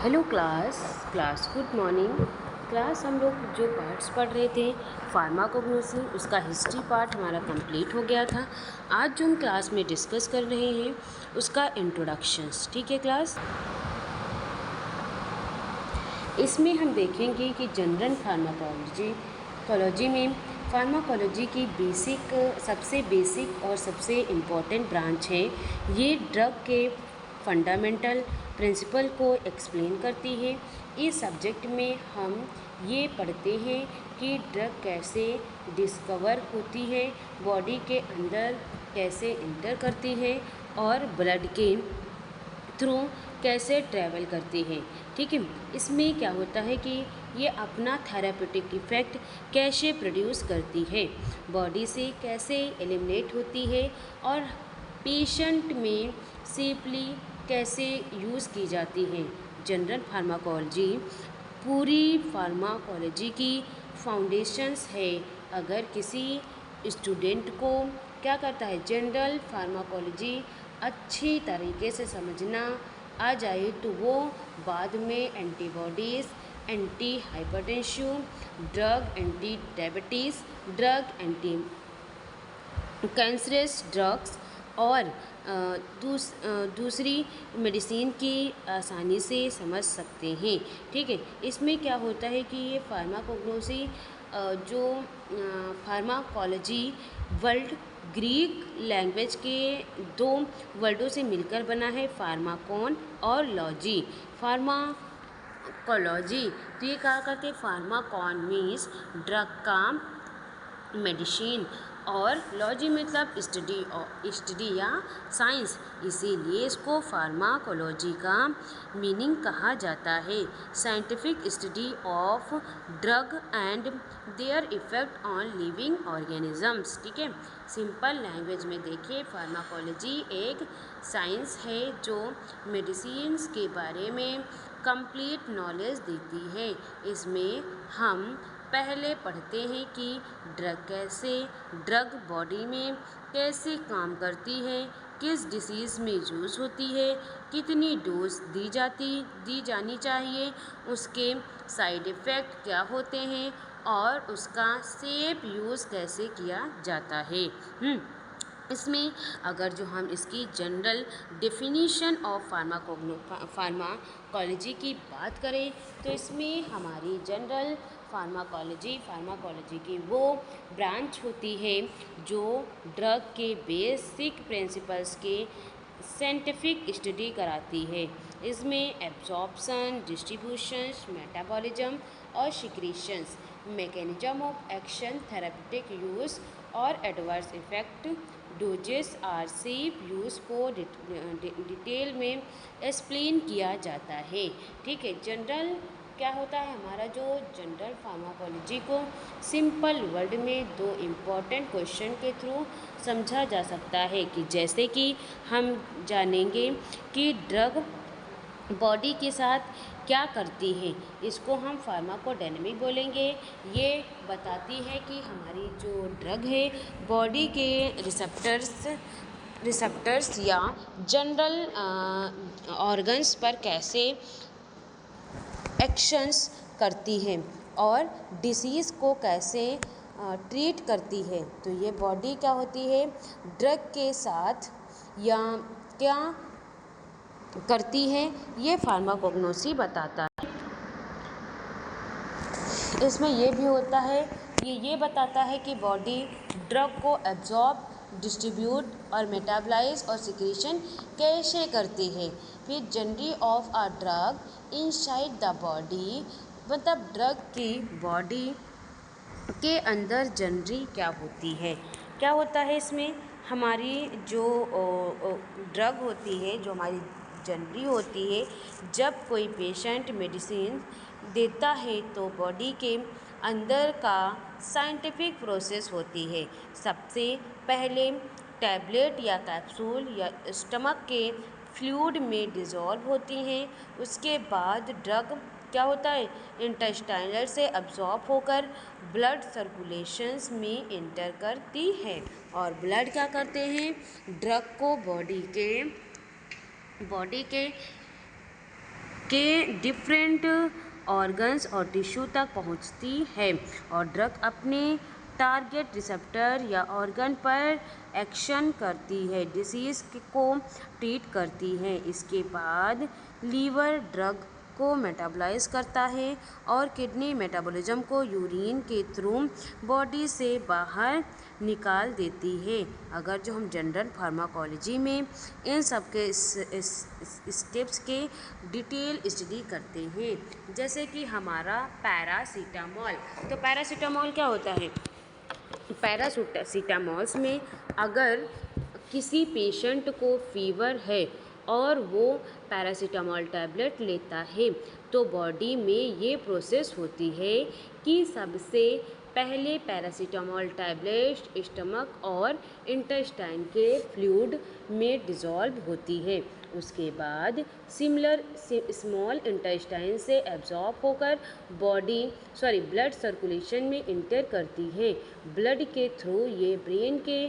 Hello class good morning class. हम लोग जो पार्ट्स पढ़ रहे थे फार्माकोग्नोसी, उसका हिस्ट्री पार्ट हमारा कंप्लीट हो गया था। आज जो हम क्लास में डिस्कस कर रहे हैं उसका इंट्रोडक्शंस। ठीक है क्लास, इसमें हम देखेंगे कि जनरल फार्माकोलॉजी में फार्माकोलॉजी की सबसे बेसिक और सबसे इम्पॉर्टेंट ब्रांच है। ये ड्रग के फंडामेंटल प्रिंसिपल को एक्सप्लेन करती है। इस सब्जेक्ट में हम ये पढ़ते हैं कि ड्रग कैसे डिस्कवर होती है, बॉडी के अंदर कैसे इंटर करती है और ब्लड के थ्रू कैसे ट्रैवल करती है। ठीक है, इसमें क्या होता है कि ये अपना थेरापेटिक इफ़ेक्ट कैसे प्रोड्यूस करती है, बॉडी से कैसे एलिमिनेट होती है और पेशेंट में सेफली कैसे यूज़ की जाती है। जनरल फार्माकोलॉजी पूरी फार्माकोलॉजी की फाउंडेशंस है। अगर किसी स्टूडेंट को क्या करता है, जनरल फार्माकोलॉजी अच्छी तरीके से समझना आ जाए तो वो बाद में antibodies, anti hypertensive drug, anti diabetes drug, anti cancerous drugs और दूसरी मेडिसिन की आसानी से समझ सकते हैं। ठीक है, इसमें क्या होता है कि ये फार्माकोग्नोसी जो फार्माकोलॉजी वर्ल्ड ग्रीक लैंग्वेज के दो वर्डों से मिलकर बना है, फार्माकोन और लॉजी। फार्माकोलॉजी तो ये कहा करते फार्माकोन मीन्स ड्रग का मेडिसिन और लॉजी मतलब स्टडी या साइंस, इसीलिए इसको फार्माकोलॉजी का मीनिंग कहा जाता है। Scientific study of drug and their effect on living organisms. ठीक है, सिंपल लैंग्वेज में देखिए, फार्माकोलॉजी एक साइंस है जो मेडिसिन्स के बारे में कंप्लीट नॉलेज देती है। इसमें हम पहले पढ़ते हैं कि ड्रग बॉडी में कैसे काम करती है, किस डिसीज़ में यूज़ होती है, कितनी डोज दी जानी चाहिए, उसके साइड इफ़ेक्ट क्या होते हैं और उसका सेफ यूज़ कैसे किया जाता है। इसमें अगर जो हम इसकी जनरल डेफिनीशन ऑफ फार्माकोलॉजी की बात करें तो इसमें हमारी जनरल फार्माकोलॉजी की वो ब्रांच होती है जो ड्रग के बेसिक प्रिंसिपल्स के साइंटिफिक स्टडी कराती है। इसमें एब्जॉर्प्शन, डिस्ट्रीब्यूशंस, मेटाबॉलिज्म और secretions, mechanism of action, therapeutic use और adverse effect, doses or safe use को डिटेल में एक्सप्लेन किया जाता है। ठीक है, जनरल क्या होता है, हमारा जो जनरल फार्माकोलॉजी को सिंपल वर्ड में दो इम्पॉर्टेंट क्वेश्चन के थ्रू समझा जा सकता है कि जैसे कि हम जानेंगे कि ड्रग बॉडी के साथ क्या करती है, इसको हम फार्माकोडायनेमिक बोलेंगे। ये बताती है कि हमारी जो ड्रग है बॉडी के रिसेप्टर्स या जनरल ऑर्गन्स पर कैसे एक्शंस करती है और डिसीज़ को कैसे ट्रीट करती है। तो ये बॉडी क्या होती है, ड्रग के साथ या क्या करती है, ये फार्माकोग्नोसी बताता है। इसमें ये भी होता है, ये बताता है कि बॉडी ड्रग को एब्जॉर्ब, डिस्ट्रीब्यूट और मेटाबलाइज और सिक्रीशन कैसे करती है। फिर जनरी of a drug inside the body, मतलब ड्रग की बॉडी के अंदर जनरी क्या होती है, क्या होता है इसमें हमारी जो ड्रग होती है, जो हमारी जनरी होती है, जब कोई पेशेंट मेडिसिन देता है तो बॉडी के अंदर का साइंटिफिक प्रोसेस होती है। सबसे पहले टैबलेट या कैप्सूल या स्टमक के फ्लूइड में डिज़ोल्व होती हैं। उसके बाद ड्रग क्या होता है, इंटेस्टाइनल से अब्जॉर्ब होकर ब्लड सर्कुलेशंस में इंटर करती है और ब्लड क्या करते हैं, ड्रग को बॉडी के के डिफरेंट ऑर्गन्स और टिश्यू तक पहुंचती है और ड्रग अपने टारगेट रिसेप्टर या ऑर्गन पर एक्शन करती है, डिसीज़ को ट्रीट करती है। इसके बाद लीवर ड्रग को मेटाबोलाइज करता है और किडनी मेटाबॉलिज्म को यूरिन के थ्रू बॉडी से बाहर निकाल देती है। अगर जो हम जनरल फार्माकोलॉजी में इन सब के स्टेप्स के डिटेल स्टडी करते हैं, जैसे कि हमारा पैरासीटामोल। तो पैरासीटामोल क्या होता है? पैरासीटामोल्स में अगर किसी पेशेंट को फीवर है और वो पैरासीटामोल टैबलेट लेता है तो बॉडी में ये प्रोसेस होती है कि सबसे पहले पैरासीटामोल टैबलेट स्टमक और इंटेस्टाइन के फ्लूइड में डिज़ोल्व होती है। उसके बाद स्मॉल इंटेस्टाइन से एब्जॉर्ब होकर ब्लड सर्कुलेशन में इंटर करती है। ब्लड के थ्रू ये ब्रेन के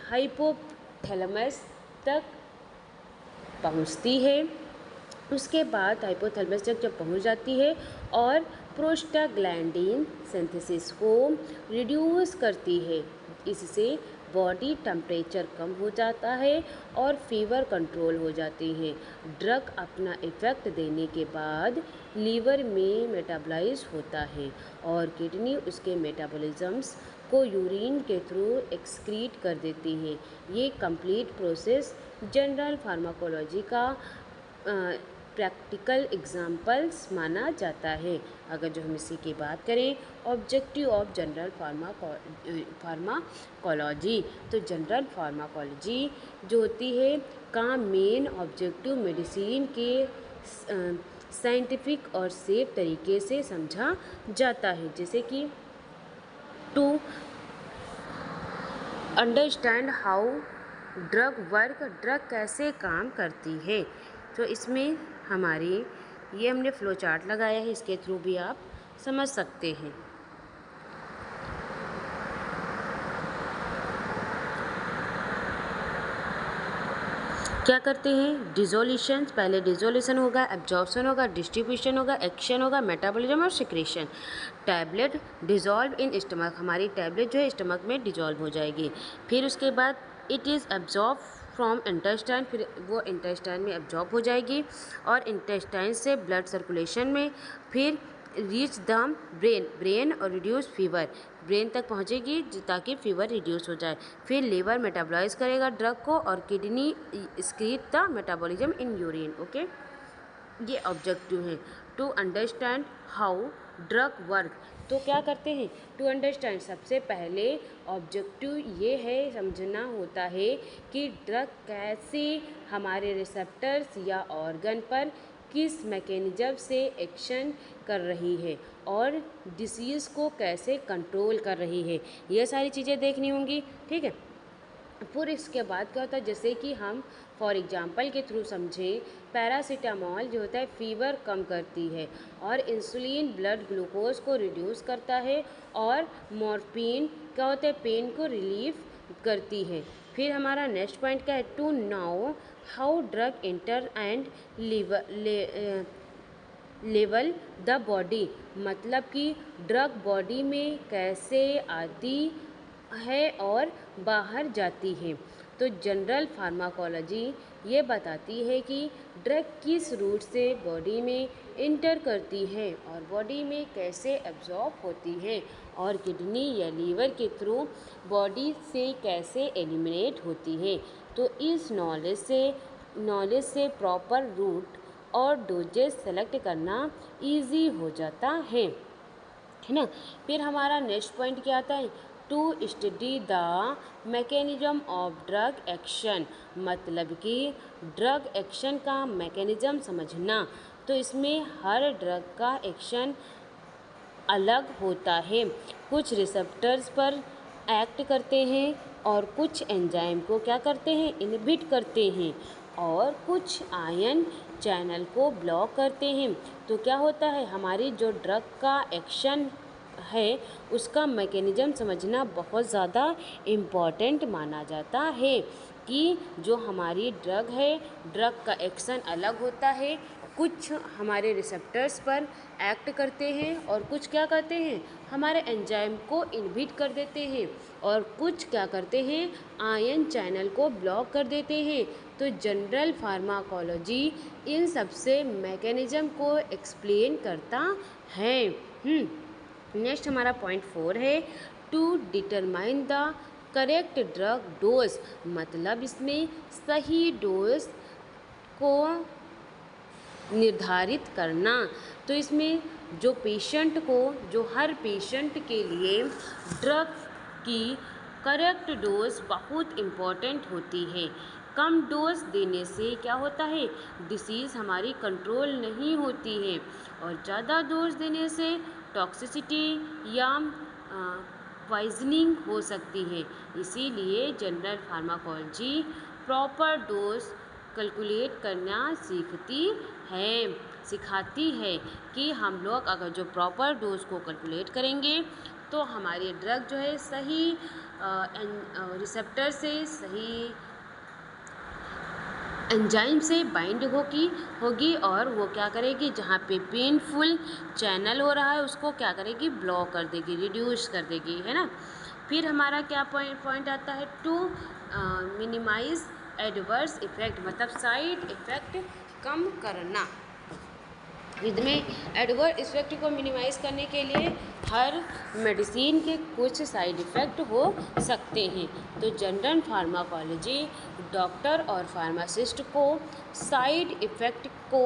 हाइपोथैलेमस तक पहुंचती है। उसके बाद हाइपोथैलेमस तक जब पहुंच जाती है और प्रोस्टाग्लैंडिन सिंथेसिस को रिड्यूस करती है। इससे बॉडी टेम्परेचर कम हो जाता है और फीवर कंट्रोल हो जाती है। ड्रग अपना इफ़ेक्ट देने के बाद लीवर में मेटाबोलाइज होता है और किडनी उसके मेटाबॉलिज्म्स को यूरिन के थ्रू एक्सक्रीट कर देती है। ये कंप्लीट प्रोसेस जनरल फार्माकोलॉजी का प्रैक्टिकल एग्जाम्पल्स माना जाता है। अगर जो हम इसी की बात करें ऑब्जेक्टिव ऑफ जनरल फार्माकोलॉजी, तो जनरल फार्माकोलॉजी जो होती है का मेन ऑब्जेक्टिव मेडिसिन के साइंटिफिक और सेफ तरीके से समझा जाता है, जैसे कि to understand how drug work, drug कैसे काम करती है। तो इसमें ये हमने फ्लो चार्ट लगाया है, इसके थ्रू भी आप समझ सकते हैं। क्या करते हैं? डिसोल्यूशन, पहले डिसोल्यूशन होगा, एब्जॉर्प्शन होगा, डिस्ट्रीब्यूशन होगा, एक्शन होगा, मेटाबॉलिज्म और secretion. Tablet dissolve in stomach, हमारी टैबलेट जो है स्टमक में डिसॉल्व हो जाएगी। फिर उसके बाद it is absorb from intestine, फिर वो इंटेस्टाइन में एब्जॉर्ब हो जाएगी और इंटेस्टाइन से ब्लड सर्कुलेशन में, फिर रीच द ब्रेन और रिड्यूस फीवर, ब्रेन तक पहुंचेगी ताकि फीवर रिड्यूस हो जाए। फिर लीवर मेटाबोलाइज करेगा ड्रग को और kidney secrete the metabolism in urine. Okay, ये ऑब्जेक्टिव है। To understand how drug work, तो क्या करते हैं? टू अंडरस्टैंड, सबसे पहले ऑब्जेक्टिव ये है, समझना होता है कि ड्रग कैसे हमारे रिसेप्टर्स या ऑर्गन पर किस मैकेनिज्म से एक्शन कर रही है और डिसीज़ को कैसे कंट्रोल कर रही है, ये सारी चीज़ें देखनी होंगी। ठीक है, फिर इसके बाद क्या होता है, जैसे कि हम फॉर एग्जांपल के थ्रू समझें, पैरासीटामोल जो होता है फीवर कम करती है और इंसुलिन ब्लड ग्लूकोज को रिड्यूस करता है और मॉर्फिन क्या होता है, पेन को रिलीफ करती है। फिर हमारा नेक्स्ट पॉइंट क्या है? To know how drug enter and level the body, मतलब कि ड्रग बॉडी में कैसे आती है और बाहर जाती है। तो जनरल फार्माकोलॉजी ये बताती है कि ड्रग किस रूट से बॉडी में इंटर करती है और बॉडी में कैसे एब्जॉर्ब होती है और किडनी या लीवर के थ्रू बॉडी से कैसे एलिमिनेट होती है। तो इस नॉलेज से प्रॉपर रूट और डोजेस सेलेक्ट करना इजी हो जाता है ना। फिर हमारा नेक्स्ट पॉइंट क्या आता है? To study the mechanism of drug action, मतलब कि ड्रग एक्शन का मैकेनिज्म समझना। तो इसमें हर ड्रग का एक्शन अलग होता है, कुछ रिसेप्टर्स पर एक्ट करते हैं और कुछ एंजाइम को क्या करते हैं, इनहिबिट करते हैं और कुछ आयन चैनल को ब्लॉक करते हैं। तो क्या होता है, हमारी जो ड्रग का एक्शन है उसका मैकेनिज्म समझना बहुत ज़्यादा इम्पॉर्टेंट माना जाता है कि जो हमारी ड्रग है, ड्रग का एक्शन अलग होता है कुछ हमारे रिसेप्टर्स पर एक्ट करते हैं और कुछ क्या करते हैं, हमारे एंजाइम को इनहिबिट कर देते हैं और कुछ क्या करते हैं, आयन चैनल को ब्लॉक कर देते हैं। तो जनरल फार्माकोलॉजी इन सबसे मैकेनिज्म को एक्सप्लेन करता है। नेक्स्ट हमारा पॉइंट 4 है to determine the correct drug dose, मतलब इसमें सही डोज को निर्धारित करना। तो इसमें जो पेशेंट को, जो हर पेशेंट के लिए ड्रग की करेक्ट डोज बहुत इम्पॉर्टेंट होती है। कम डोज देने से क्या होता है, डिसीज़ हमारी कंट्रोल नहीं होती है और ज़्यादा डोज देने से टॉक्सिसिटी या पॉइजनिंग हो सकती है। इसीलिए general pharmacology proper dose calculate करना सिखाती है कि हम लोग अगर जो प्रॉपर डोज को कैलकुलेट करेंगे तो हमारी ड्रग जो है सही रिसेप्टर से, सही एंजाइम से बाइंड होगी और वो क्या करेगी, जहाँ पे पेनफुल चैनल हो रहा है उसको क्या करेगी, ब्लॉक कर देगी, रिड्यूस कर देगी, है ना। फिर हमारा क्या पॉइंट आता है, टू मिनिमाइज एडवर्स इफ़ेक्ट, मतलब साइड इफ़ेक्ट कम करना। इसमें एडवर्स इफ़ेक्ट को मिनिमाइज़ करने के लिए हर मेडिसिन के कुछ साइड इफ़ेक्ट हो सकते हैं। तो जनरल फार्माकोलॉजी डॉक्टर और फार्मासिस्ट को साइड इफ़ेक्ट को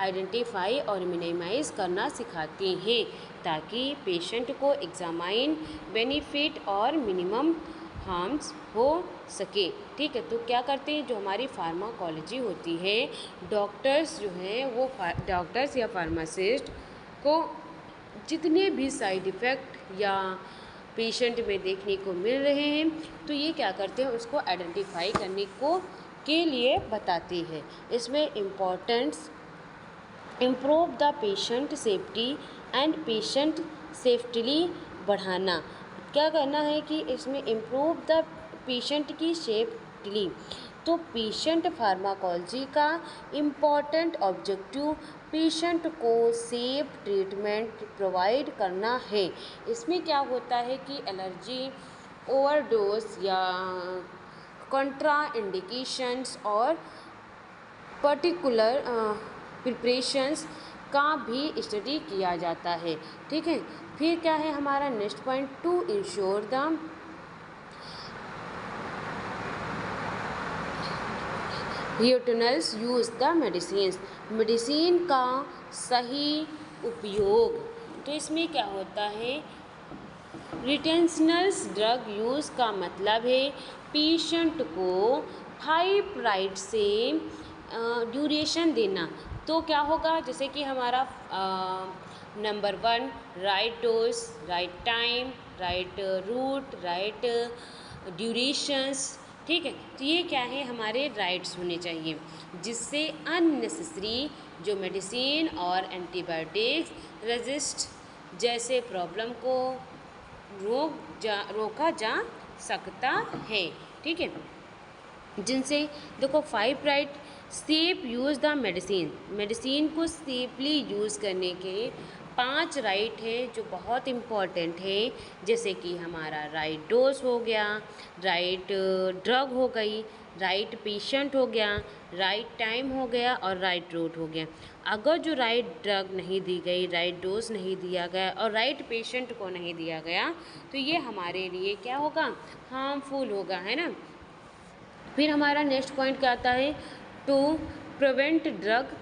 आइडेंटिफाई और मिनिमाइज़ करना सिखाते हैं ताकि पेशेंट को एग्जामाइन बेनिफिट और मिनिमम हार्म्स हो सके। ठीक है, तो क्या करते हैं, जो हमारी फार्माकोलॉजी होती है, डॉक्टर्स जो हैं वो डॉक्टर्स या फार्मासिस्ट को जितने भी साइड इफ़ेक्ट या पेशेंट में देखने को मिल रहे हैं तो ये क्या करते हैं, उसको आइडेंटिफाई करने के लिए बताते हैं। इसमें importance improve the patient safety and patient safety बढ़ाना। क्या करना है कि इसमें इम्प्रूव द पेशेंट की सेफ्टी। तो पेशेंट फार्माकोलॉजी का इम्पॉर्टेंट ऑब्जेक्टिव पेशेंट को सेफ ट्रीटमेंट प्रोवाइड करना है। इसमें क्या होता है कि एलर्जी, ओवरडोज या कंट्रा इंडिकेशंस और पर्टिकुलर प्रिपरेशंस का भी स्टडी किया जाता है। ठीक है, फिर क्या है हमारा next point, to ensure the utilise use the medicine का सही उपयोग। तो इसमें क्या होता है, रिटेंशनल्स ड्रग यूज़ का मतलब है पेशेंट को 5 राइट से ड्यूरेशन देना। तो क्या होगा, जैसे कि हमारा number 1 right dose, right time, right route, right durations. ठीक है, तो ये क्या है, हमारे राइट्स होने चाहिए जिससे अननेसेसरी जो मेडिसिन और एंटीबायोटिक्स रेजिस्ट जैसे प्रॉब्लम को रोका जा सकता है। ठीक है, जिनसे देखो 5 right, safe use the medicine को सेफली यूज़ करने के 5 राइट है जो बहुत इम्पॉर्टेंट है। जैसे कि हमारा राइट डोज हो गया, राइट ड्रग हो गई, राइट पेशेंट हो गया, राइट टाइम हो गया और राइट रूट हो गया। अगर जो राइट ड्रग नहीं दी गई, राइट डोज नहीं दिया गया और राइट पेशेंट को नहीं दिया गया तो ये हमारे लिए क्या होगा, हार्मफुल होगा, है ना। फिर हमारा नेक्स्ट पॉइंट क्या आता है, टू प्रिवेंट ड्रग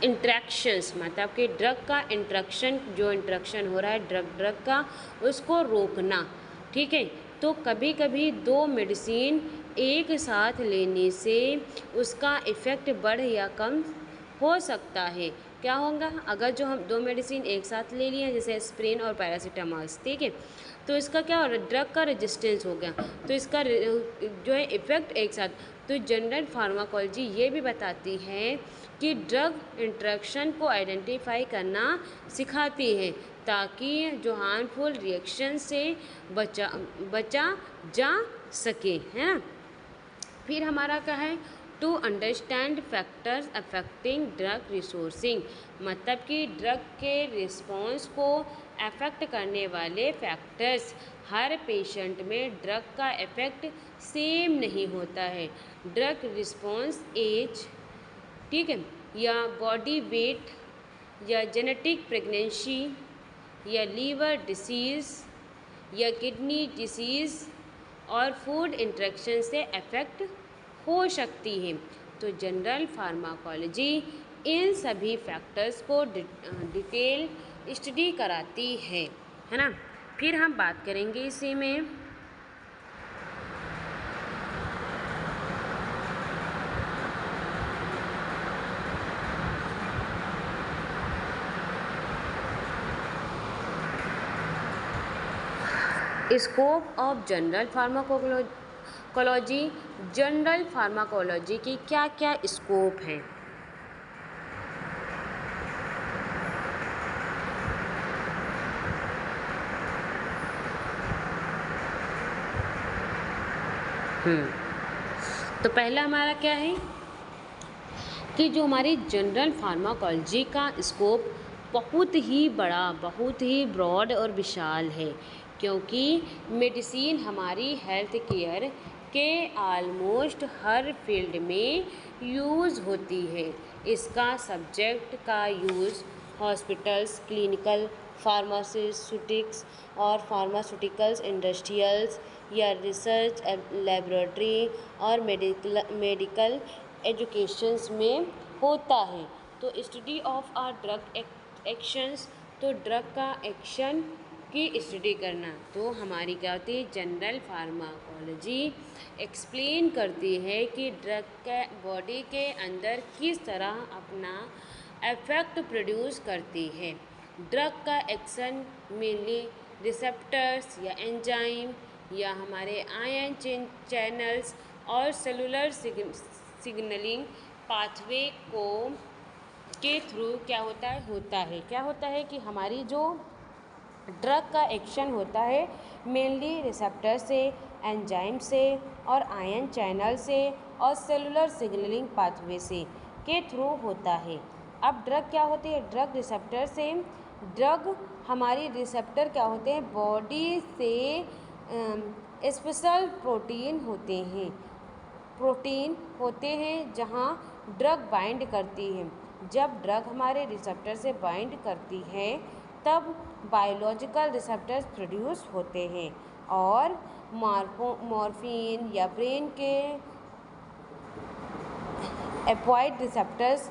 इंट्रैक्शंस, मतलब कि ड्रग का इंट्रैक्शन हो रहा है ड्रग का, उसको रोकना। ठीक है, तो कभी कभी 2 मेडिसिन एक साथ लेने से उसका इफ़ेक्ट बढ़ या कम हो सकता है। क्या होगा, अगर जो हम 2 मेडिसिन एक साथ ले लिए जैसे एस्प्रिन और पैरासीटामॉल, ठीक है, तो इसका क्या हो रहा है, ड्रग का रेजिस्टेंस हो गया, तो इसका जो है इफ़ेक्ट एक साथ। तो जनरल फार्माकोलॉजी ये भी बताती है कि ड्रग इंट्रैक्शन को आइडेंटिफाई करना सिखाती है ताकि जो हार्मफुल रिएक्शन से बचा जा सके, है ना। फिर हमारा क्या है, to understand factors affecting drug resourcing, मतलब कि ड्रग के रिस्पॉन्स को अफेक्ट करने वाले फैक्टर्स। हर पेशेंट में ड्रग का इफेक्ट सेम नहीं होता है। ड्रग रिस्पॉन्स एज, ठीक है, या बॉडी वेट, या जेनेटिक प्रेगनेंसी, या लीवर डिसीज़, या किडनी डिसीज़ और फूड इंटरेक्शन से अफेक्ट हो सकती है। तो जनरल फार्माकोलॉजी इन सभी फैक्टर्स को डिटेल स्टडी कराती है ना। फिर हम बात करेंगे इसी में scope of general pharmacology. General pharmacology की क्या क्या स्कोप हैं? तो पहला हमारा क्या है कि जो हमारी जनरल फार्माकोलॉजी का स्कोप बहुत ही बड़ा, बहुत ही ब्रॉड और विशाल है, क्योंकि मेडिसिन हमारी हेल्थ केयर के ऑलमोस्ट हर फील्ड में यूज़ होती है। इसका सब्जेक्ट का यूज़ हॉस्पिटल्स, क्लिनिकल फार्मास्यूटिक्स और फार्मास्यूटिकल्स इंडस्ट्रियल्स या रिसर्च लेबोरेटरी और मेडिकल एजुकेशंस में होता है। तो study of a drug actions, तो ड्रग का एक्शन की स्टडी करना। तो हमारी क्या होती है, जनरल फार्माकोलॉजी एक्सप्लेन करती है कि ड्रग के बॉडी के अंदर किस तरह अपना इफेक्ट प्रोड्यूस करती है। ड्रग का एक्शन मेनली रिसेप्टर्स या एंजाइम या हमारे आयन चैनल्स और सेलुलर सिग्नलिंग पाथवे को के थ्रू क्या होता है कि हमारी जो ड्रग का एक्शन होता है मेनली रिसेप्टर से, एंजाइम से और आयन चैनल से और सेलुलर सिग्नलिंग पाथवे से के थ्रू होता है। अब ड्रग क्या होती है, ड्रग रिसेप्टर से, ड्रग हमारी रिसेप्टर क्या होते हैं, बॉडी से स्पेशल प्रोटीन होते हैं जहाँ ड्रग बाइंड करती है। जब ड्रग हमारे रिसेप्टर से बाइंड करती है तब बायोलॉजिकल रिसेप्टर्स प्रोड्यूस होते हैं और मॉर्फिन या ब्रेन के एपॉइड रिसेप्टर्स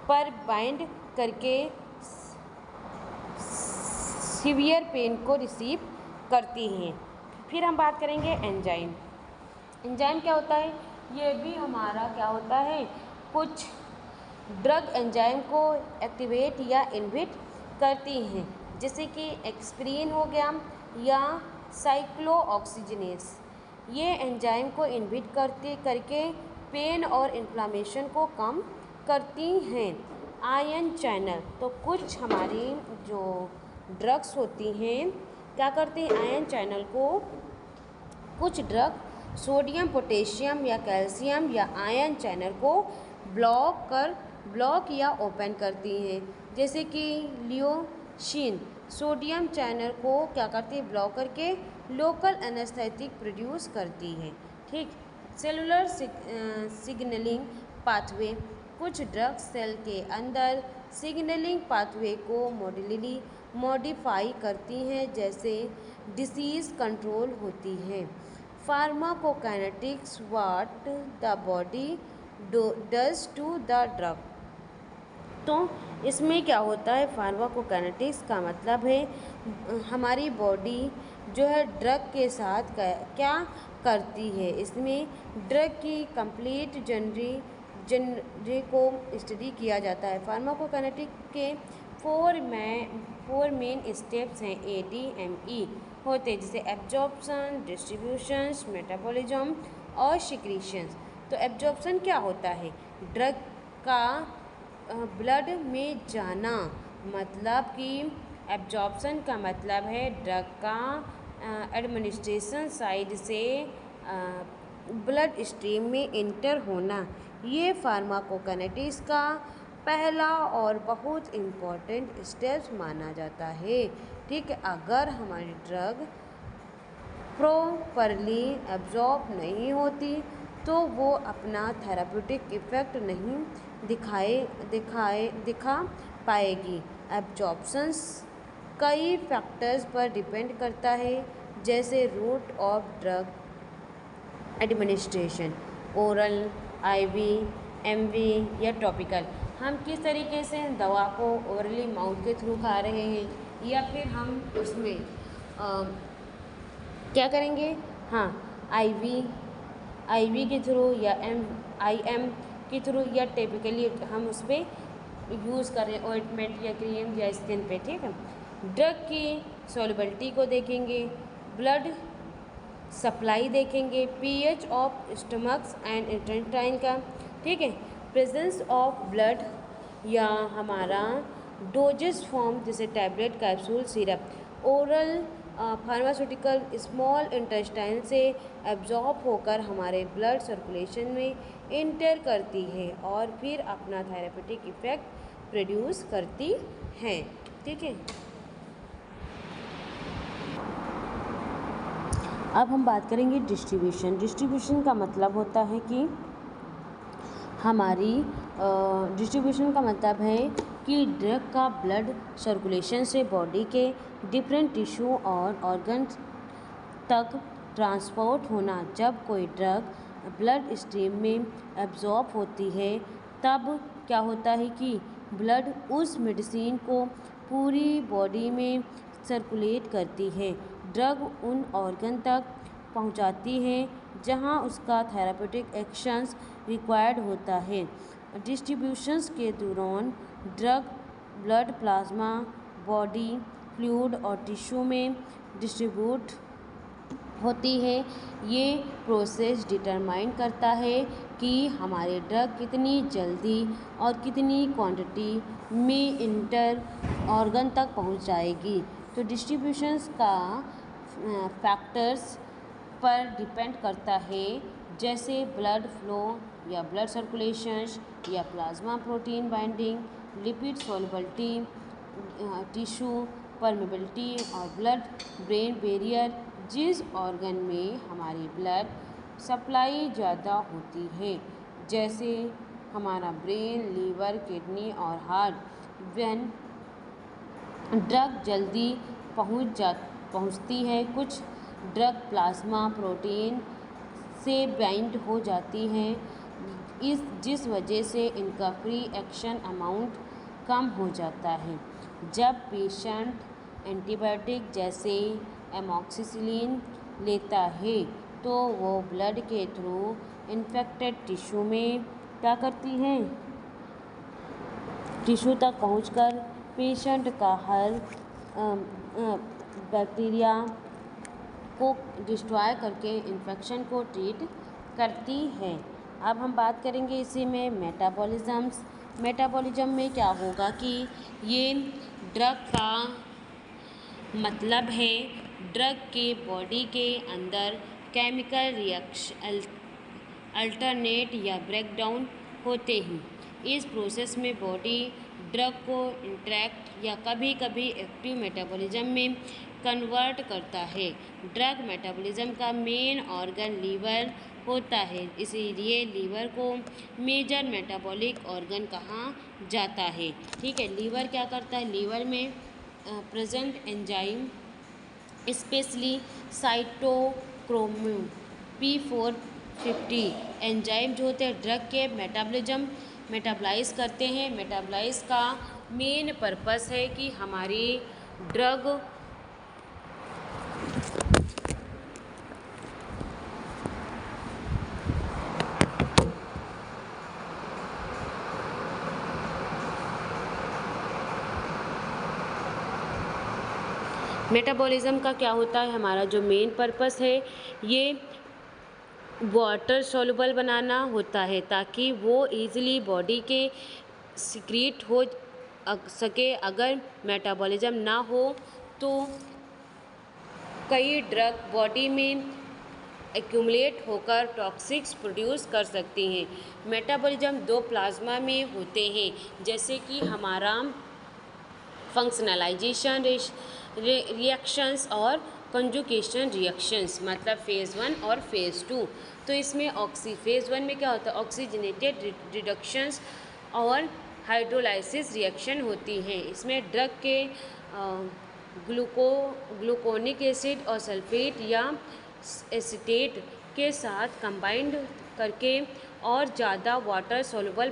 पर बाइंड करके सीवियर पेन को रिसीव करती हैं। फिर हम बात करेंगे एंजाइम। एंजाइम क्या होता है, ये भी हमारा क्या होता है, कुछ ड्रग एंजाइम को एक्टिवेट या इनहिबिट करती हैं, जैसे कि एक्सप्रीन हो गया या साइक्लोऑक्सीजिनेस। ये एंजाइम को इनहिबिट करके पेन और इन्फ्लामेशन को कम करती हैं। आयन चैनल, तो कुछ हमारी जो ड्रग्स होती हैं क्या करती हैं, आयन चैनल को कुछ ड्रग सोडियम, पोटेशियम या कैल्शियम या आयन चैनल को ब्लॉक या ओपन करती हैं, जैसे कि लियोसिन सोडियम चैनल को क्या करती है, ब्लॉक करके लोकल एनेस्थेटिक प्रोड्यूस करती है। ठीक, सेलुलर सिग्नलिंग पाथवे, कुछ ड्रग्स सेल के अंदर सिग्नलिंग पाथवे को मॉडिफाई करती हैं, जैसे डिसीज़ कंट्रोल होती है। Pharmacokinetics, what the body does to the drug. तो इसमें क्या होता है, फार्माकोकाइनेटिक्स का मतलब है हमारी बॉडी जो है ड्रग के साथ क्या करती है। इसमें ड्रग की कंप्लीट जनरी को स्टडी किया जाता है। फार्माकोकाइनेटिक के फोर मेन स्टेप्स हैं, ADME होते हैं, जैसे एब्जॉर्प्शन, डिस्ट्रीब्यूशंस, मेटाबॉलिज्म और सिक्रीशंस। तो एब्जॉर्प्शन क्या होता है, ड्रग का ब्लड में जाना, मतलब कि एब्जॉर्प्शन का मतलब है ड्रग का एडमिनिस्ट्रेशन साइड से ब्लड स्ट्रीम में इंटर होना। ये फार्माकोकाइनेटिक्स का पहला और बहुत इम्पॉर्टेंट स्टेप माना जाता है। ठीक है, अगर हमारी ड्रग प्रॉपरली एब्जॉर्ब नहीं होती तो वो अपना थेराप्यूटिक इफ़ेक्ट नहीं दिखा पाएगी। एब्जॉर्प्शंस कई फैक्टर्स पर डिपेंड करता है, जैसे route of drug administration, oral, IV, MV या टॉपिकल। हम किस तरीके से दवा को ओरली माउथ के थ्रू खा रहे हैं या फिर हम उसमें क्या करेंगे, हाँ, आईवी के थ्रू या आईएम के थ्रू या टिपिकली हम उस पर यूज़ कर रहे हैं ऑइंटमेंट या क्रीम या स्किन पे। ठीक है, ड्रग की सॉल्युबिलिटी को देखेंगे, ब्लड सप्लाई देखेंगे, pH of stomachs and intestine का। ठीक है, प्रेजेंस ऑफ ब्लड या हमारा डोजेस फॉर्म जैसे tablet, capsule, syrup, oral pharmaceutical small intestine से एब्जॉर्ब होकर हमारे ब्लड सर्कुलेशन में इंटर करती है और फिर अपना थेरेपेटिक इफ़ेक्ट प्रोड्यूस करती हैं। ठीक है, अब हम बात करेंगे डिस्ट्रीब्यूशन। डिस्ट्रीब्यूशन का मतलब होता है कि हमारी डिस्ट्रीब्यूशन का मतलब है कि ड्रग का ब्लड सर्कुलेशन से बॉडी के डिफरेंट टिश्यू और ऑर्गन्स तक ट्रांसपोर्ट होना। जब कोई ड्रग ब्लड स्ट्रीम में एब्जॉर्ब होती है तब क्या होता है कि ब्लड उस मेडिसिन को पूरी बॉडी में सर्कुलेट करती है, ड्रग उन ऑर्गन तक पहुंचाती है जहां उसका थेरापेटिक एक्शंस रिक्वायर्ड होता है। डिस्ट्रीब्यूशंस के दौरान drug blood plasma, body fluid और टिश्यू में डिस्ट्रीब्यूट होती है। ये प्रोसेस डिटरमाइन करता है कि हमारे ड्रग कितनी जल्दी और कितनी क्वांटिटी में इंटर ऑर्गन तक पहुंच जाएगी। तो डिस्ट्रीब्यूशंस का फैक्टर्स पर डिपेंड करता है, जैसे ब्लड फ्लो या ब्लड सर्कुलेशंस या plasma protein binding, lipid solubility, tissue permeability और ब्लड ब्रेन बैरियर। जिस ऑर्गन में हमारी ब्लड सप्लाई ज़्यादा होती है, जैसे हमारा ब्रेन, लीवर, किडनी और हार्ट, व्हेन ड्रग जल्दी पहुंचती है। कुछ ड्रग प्लाज्मा प्रोटीन से बाइंड हो जाती हैं, जिस वजह से इनका फ्री एक्शन अमाउंट कम हो जाता है। जब पेशेंट एंटीबायोटिक जैसे एमॉक्सिसिलिन लेता है तो वो ब्लड के थ्रू इन्फेक्टेड टिश्यू में क्या करती हैं, टिश्यू तक पहुंचकर पेशेंट का हर बैक्टीरिया को डिस्ट्रॉय करके इन्फेक्शन को ट्रीट करती है। अब हम बात करेंगे इसी में मेटाबॉलिज्म्स। मेटाबॉलिज्म में क्या होगा कि ये ड्रग का मतलब है ड्रग के बॉडी के अंदर केमिकल रिएक्शन अल्टरनेट या ब्रेकडाउन होते हैं। इस प्रोसेस में बॉडी ड्रग को इंटरैक्ट या कभी कभी एक्टिव मेटाबॉलिज्म में कन्वर्ट करता है। ड्रग मेटाबॉलिज्म का मेन ऑर्गन लीवर होता है, इसीलिए लीवर को मेजर मेटाबॉलिक ऑर्गन कहा जाता है। ठीक है, लीवर क्या करता है, लीवर में present enzyme specially cytochrome P450 enzyme जो होते हैं ड्रग के मेटाबलाइज करते हैं। मेटाबलाइज का मेन पर्पस है कि हमारी ड्रग मेटाबॉलिज्म का क्या होता है, हमारा जो मेन पर्पस है ये वाटर सॉल्युबल बनाना होता है ताकि वो इजीली बॉडी के सिक्रीट हो सके। अगर मेटाबॉलिज्म ना हो तो कई ड्रग बॉडी में एक्यूमुलेट होकर टॉक्सिक्स प्रोड्यूस कर सकती हैं। मेटाबॉलिज्म दो प्लाज्मा में होते हैं, जैसे कि हमारा फंक्शनलाइजेशन रिएक्शंस और कंजुगेशन रिएक्शंस, मतलब फ़ेज़ 1 और फ़ेज़ 2। तो इसमें फ़ेज़ 1 में क्या होता है, ऑक्सीजनेटेड रिडक्शंस और हाइड्रोलाइसिस रिएक्शन होती हैं। इसमें ड्रग के ग्लूकोनिक एसिड और सल्फेट या एसीटेट के साथ कंबाइंड करके और ज़्यादा वाटर सोल्युबल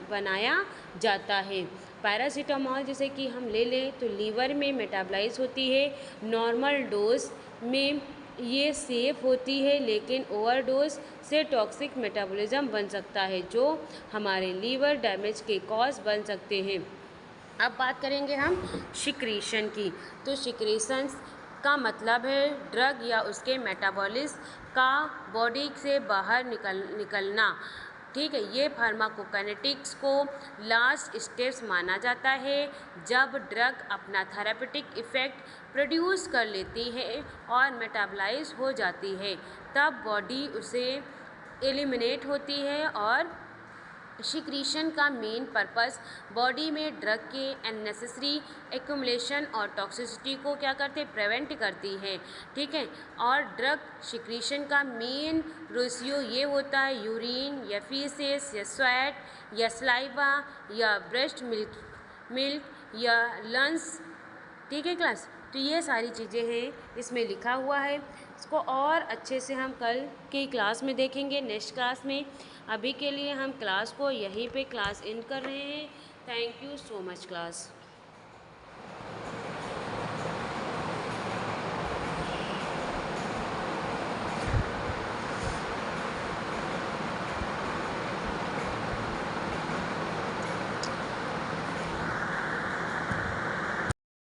बनाया जाता है। पैरासीटामॉल जैसे कि हम ले लें तो लीवर में मेटाबलाइज होती है। नॉर्मल डोज में ये सेफ होती है, लेकिन ओवरडोज से टॉक्सिक मेटाबॉलिज्म बन सकता है, जो हमारे लीवर डैमेज के कॉज बन सकते हैं। अब बात करेंगे हम सिक्रीशन की। तो सिक्रीशंस का मतलब है ड्रग या उसके मेटाबॉलिज्म का बॉडी से बाहर निकलना। ठीक है, ये फार्माकोकाइनेटिक्स को लास्ट स्टेप्स माना जाता है। जब ड्रग अपना थेरेपेटिक इफ़ेक्ट प्रोड्यूस कर लेती है और मेटाबलाइज हो जाती है, तब बॉडी उसे एलिमिनेट होती है। और सिक्रीशन का मेन पर्पस बॉडी में ड्रग के अननेसेसरी एक्यूमुलेशन और टॉक्सिसिटी को क्या करते, प्रिवेंट करती है। ठीक है, और ड्रग सिक्रीशन का मेन रेशियो ये होता है यूरिन या फीसेस या स्वेट या स्लाइवा या ब्रेस्ट मिल्क या लंग्स। ठीक है क्लास, तो ये सारी चीज़ें हैं इसमें लिखा हुआ है। इसको और अच्छे से हम कल की क्लास में देखेंगे, नेक्स्ट क्लास में। अभी के लिए हम क्लास को यहीं पे क्लास एंड कर रहे हैं। Thank you so much class.